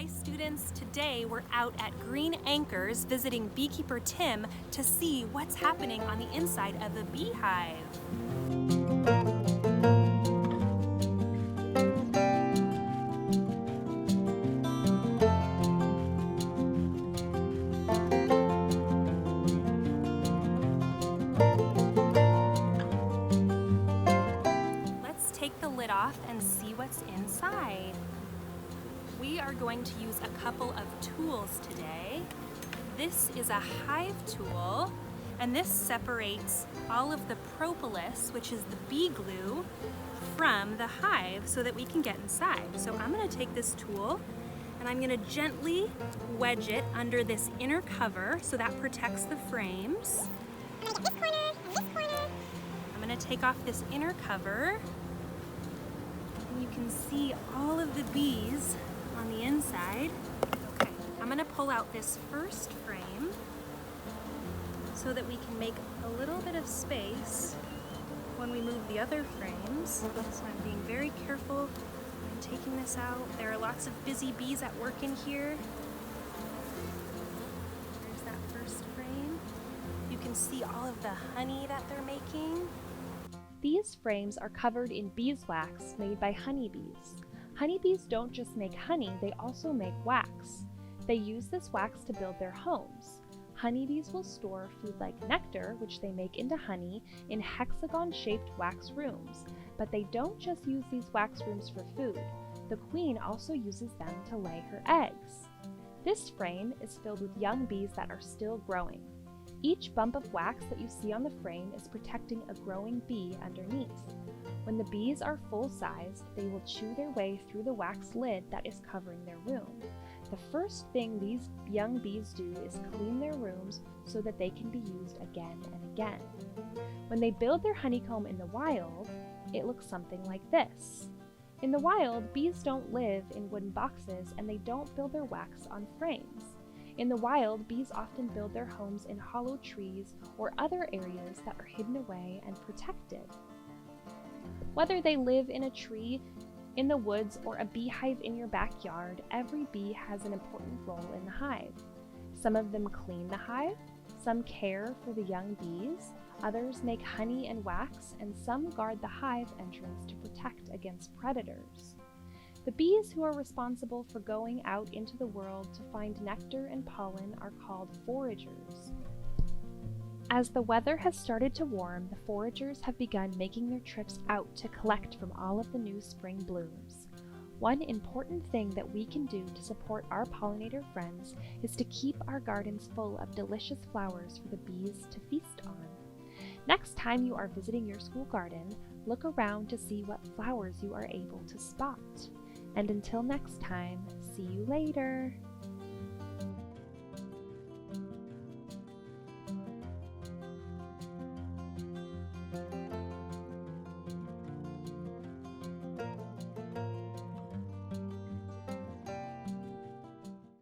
Hi students, today we're out at Green Anchors visiting Beekeeper Tim to see what's happening on the inside of a beehive. Let's take the lid off and see what's inside. We are going to use a couple of tools today. This is a hive tool, and this separates all of the propolis, which is the bee glue, from the hive so that we can get inside. So I'm going to take this tool and I'm going to gently wedge it under this inner cover so that protects the frames. I'm going to get this corner and this corner. I'm going to take off this inner cover, and you can see all of the bees on the inside. Okay, I'm going to pull out this first frame so that we can make a little bit of space when we move the other frames. So I'm being very careful in taking this out. There are lots of busy bees at work in here. There's that first frame. You can see all of the honey that they're making. These frames are covered in beeswax made by honeybees. Honeybees don't just make honey, they also make wax. They use this wax to build their homes. Honeybees will store food like nectar, which they make into honey, in hexagon-shaped wax rooms. But they don't just use these wax rooms for food. The queen also uses them to lay her eggs. This frame is filled with young bees that are still growing. Each bump of wax that you see on the frame is protecting a growing bee underneath. When the bees are full-sized, they will chew their way through the wax lid that is covering their room. The first thing these young bees do is clean their rooms so that they can be used again and again. When they build their honeycomb in the wild, it looks something like this. In the wild, bees don't live in wooden boxes and they don't build their wax on frames. In the wild, bees often build their homes in hollow trees or other areas that are hidden away and protected. Whether they live in a tree, in the woods, or a beehive in your backyard, every bee has an important role in the hive. Some of them clean the hive, some care for the young bees, others make honey and wax, and some guard the hive entrance to protect against predators. The bees who are responsible for going out into the world to find nectar and pollen are called foragers. As the weather has started to warm, the foragers have begun making their trips out to collect from all of the new spring blooms. One important thing that we can do to support our pollinator friends is to keep our gardens full of delicious flowers for the bees to feast on. Next time you are visiting your school garden, look around to see what flowers you are able to spot. And until next time, see you later!